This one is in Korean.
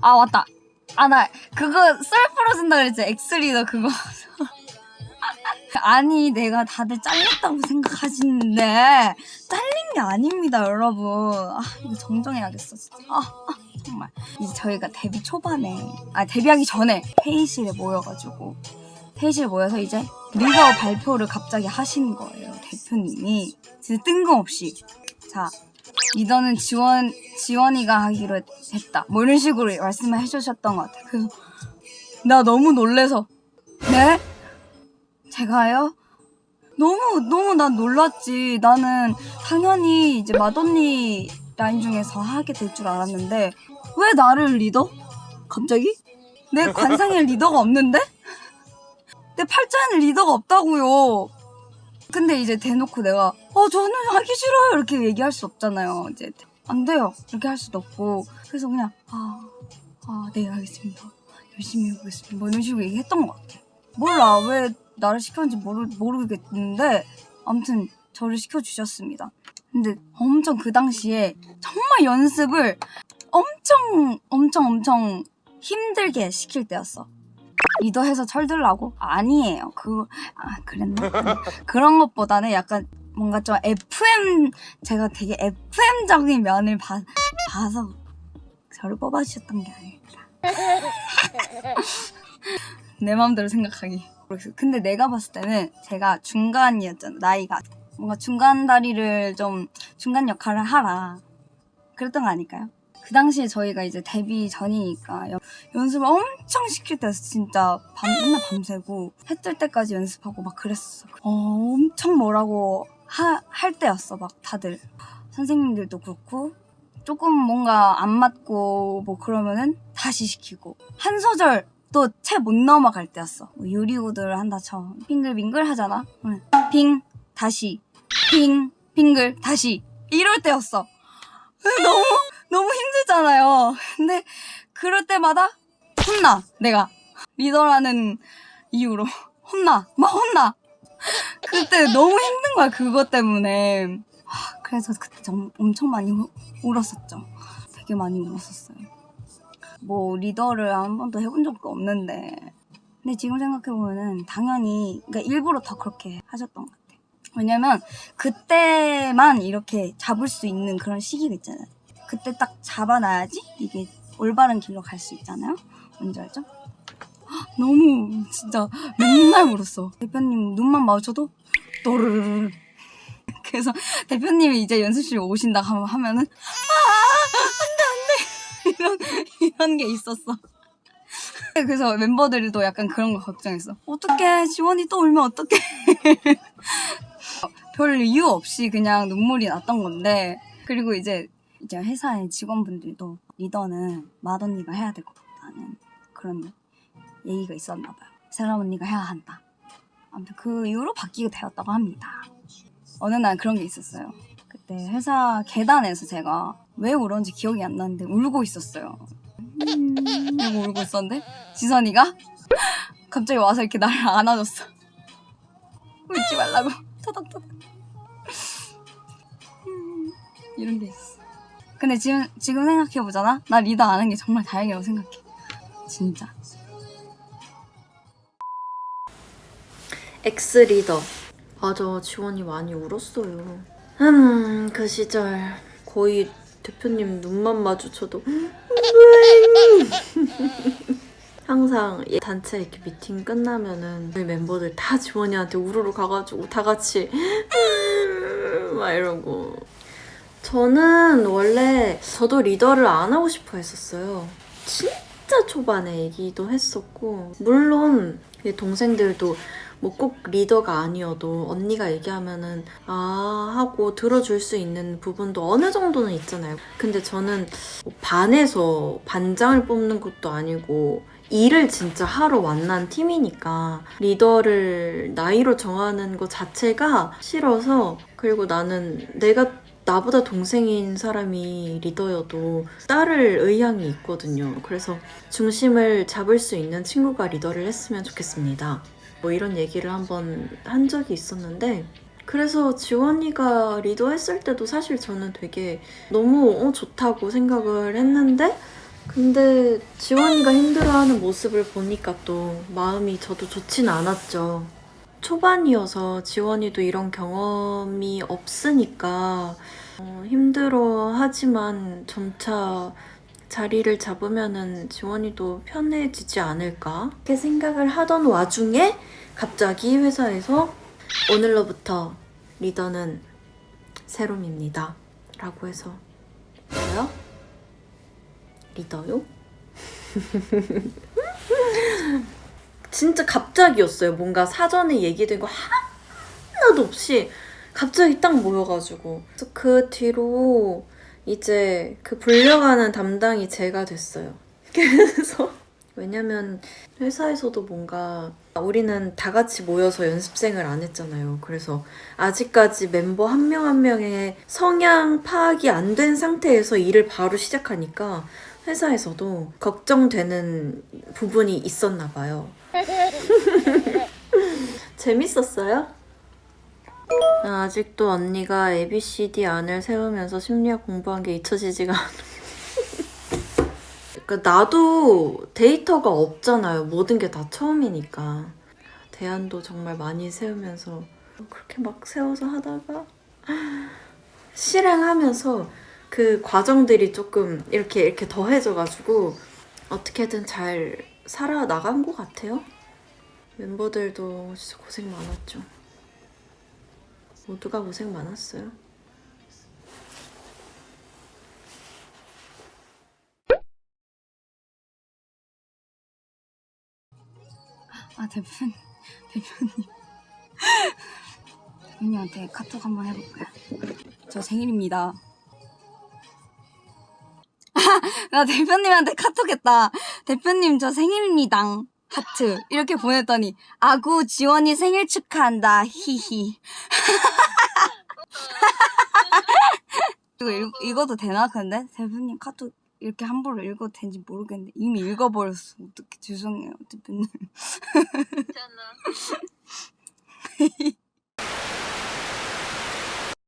아 맞다. 아 나 그거 썰 풀어준다 그랬지. 엑스리더 그거. 아니 내가 다들 잘렸다고 생각하시는데 잘린 게 아닙니다 여러분. 아 이거 정정해야겠어 진짜. 정말 이제 저희가 데뷔 초반에 데뷔하기 전에 회의실에 모여서 이제 리더 발표를 갑자기 하시는 거예요. 대표님이 진짜 뜬금없이 자 리더는 지원이가 하기로 했다 뭐 이런 식으로 말씀을 해주셨던 것 같아요. 그래서 나 너무 놀래서 네? 제가요? 너무 난 놀랐지. 나는 당연히 이제 맏언니 라인 중에서 하게 될 줄 알았는데 왜 나를 리더? 갑자기? 내 관상에 리더가 없는데? 내 팔자에는 리더가 없다고요. 근데 이제 대놓고 내가 저는 하기 싫어요 이렇게 얘기할 수 없잖아요. 이제 안 돼요 이렇게 할 수도 없고 그래서 그냥 네 알겠습니다 열심히 해보겠습니다 뭐 이런 식으로 얘기했던 것 같아. 몰라 왜 나를 시켰는지 모르겠는데 아무튼 저를 시켜주셨습니다. 근데 엄청 그 당시에 정말 연습을 엄청 힘들게 시킬 때였어. 리더해서 철들라고? 아니에요. 그랬나? 그런 것보다는 약간 뭔가 좀 제가 되게 FM적인 면을 봐서 저를 뽑아주셨던 게 아닐까. 내 마음대로 생각하기. 근데 내가 봤을 때는 제가 중간이었잖아. 나이가 뭔가 중간 다리를 좀 중간 역할을 하라 그랬던 거 아닐까요? 그 당시에 저희가 이제 데뷔 전이니까 연습을 엄청 시킬 때였어. 진짜 맨날 밤새고 해 뜰 때까지 연습하고 막 그랬었어. 엄청 뭐라고 할 때였어. 막 다들 선생님들도 그렇고 조금 뭔가 안 맞고 뭐 그러면은 다시 시키고 한 소절 또 채 못 넘어갈 때였어. 뭐 유리구두를 한다 쳐 빙글빙글 하잖아. 빙 다시 빙 빙글 다시 이럴 때였어. 너무 힘들잖아요. 근데 그럴 때마다 혼나. 내가 리더라는 이유로 혼나. 그때 너무 힘든 거야 그것 때문에. 그래서 그때 엄청 많이 울었었죠. 되게 많이 울었었어요. 뭐 리더를 한 번도 해본 적도 없는데 근데 지금 생각해보면은 당연히 그러니까 일부러 더 그렇게 하셨던 것 같아요. 왜냐면 그때만 이렇게 잡을 수 있는 그런 시기가 있잖아요. 그때 딱 잡아놔야지 이게 올바른 길로 갈 수 있잖아요. 뭔지 알죠? 너무 진짜 맨날 울었어. 대표님 눈만 마주쳐도 또르르르. 그래서 대표님이 이제 연습실 오신다 하면은 안돼 이런 게 있었어. 그래서 멤버들도 약간 그런 거 걱정했어. 어떡해 지원이 또 울면 어떡해. 별 이유 없이 그냥 눈물이 났던 건데 그리고 이제 회사의 직원분들도 리더는 맏언니가 해야 될 것 같다는 그런 얘기가 있었나 봐요. 세라 언니가 해야 한다. 아무튼 그 이후로 바뀌게 되었다고 합니다. 어느 날 그런 게 있었어요. 그때 회사 계단에서 제가 왜 울었는지 기억이 안 나는데 울고 있었어요. 이러고 울고 있었는데 지선이가 갑자기 와서 이렇게 나를 안아줬어. 울지 말라고 토닥토닥. 이런 게 있어. 근데 지금 생각해보잖아. 나 리더 안 한 게 정말 다행이라고 생각해. 진짜. 엑스리더. 맞아, 지원이 많이 울었어요. 그 시절 거의 대표님 눈만 마주쳐도 항상 단체 이렇게 미팅 끝나면은 저희 멤버들 다 지원이한테 우르르 가가지고 다 같이 막 이러고. 저는 원래 저도 리더를 안 하고 싶어 했었어요. 진짜 초반에 얘기도 했었고 물론 동생들도 뭐 꼭 리더가 아니어도 언니가 얘기하면은 하고 들어줄 수 있는 부분도 어느 정도는 있잖아요. 근데 저는 반에서 반장을 뽑는 것도 아니고 일을 진짜 하러 만난 팀이니까 리더를 나이로 정하는 것 자체가 싫어서. 그리고 나는 나보다 동생인 사람이 리더여도 따를 의향이 있거든요. 그래서 중심을 잡을 수 있는 친구가 리더를 했으면 좋겠습니다. 뭐 이런 얘기를 한번 한 적이 있었는데 그래서 지원이가 리더 했을 때도 사실 저는 되게 너무 좋다고 생각을 했는데 근데 지원이가 힘들어하는 모습을 보니까 또 마음이 저도 좋진 않았죠. 초반이어서 지원이도 이런 경험이 없으니까 힘들어하지만 점차 자리를 잡으면은 지원이도 편해지지 않을까? 이렇게 생각을 하던 와중에 갑자기 회사에서 오늘로부터 리더는 세롬입니다. 라고 해서 저요? 리더요? 진짜 갑자기였어요. 뭔가 사전에 얘기된 거 하나도 없이 갑자기 딱 모여가지고. 그래서 그 뒤로 이제 그 불려가는 담당이 제가 됐어요. 그래서 왜냐면 회사에서도 뭔가 우리는 다 같이 모여서 연습생을 안 했잖아요. 그래서 아직까지 멤버 한 명 한 명의 성향 파악이 안 된 상태에서 일을 바로 시작하니까 회사에서도 걱정되는 부분이 있었나 봐요. 재밌었어요? 아직도 언니가 ABCD 안을 세우면서 심리학 공부한 게 잊혀지지가 않아. 그러니까 나도 데이터가 없잖아요. 모든 게 다 처음이니까. 대안도 정말 많이 세우면서 그렇게 막 세워서 하다가 실행하면서 그 과정들이 조금 이렇게 더해져가지고 어떻게든 잘 살아나간 것 같아요. 멤버들도 진짜 고생 많았죠. 모두가 고생 많았어요. 아, 대표님한테 카톡 한번 해볼까요? 저 생일입니다. 나 대표님한테 카톡했다. 대표님 저 생일입니다. 하트 이렇게 보냈더니 아구 지원이 생일 축하한다. 히히. 이거 읽어도 되나? 근데 대표님 카톡 이렇게 함부로 읽어도 되는지 모르겠는데 이미 읽어버렸어. 어떡해, 죄송해요 대표님. 괜찮아.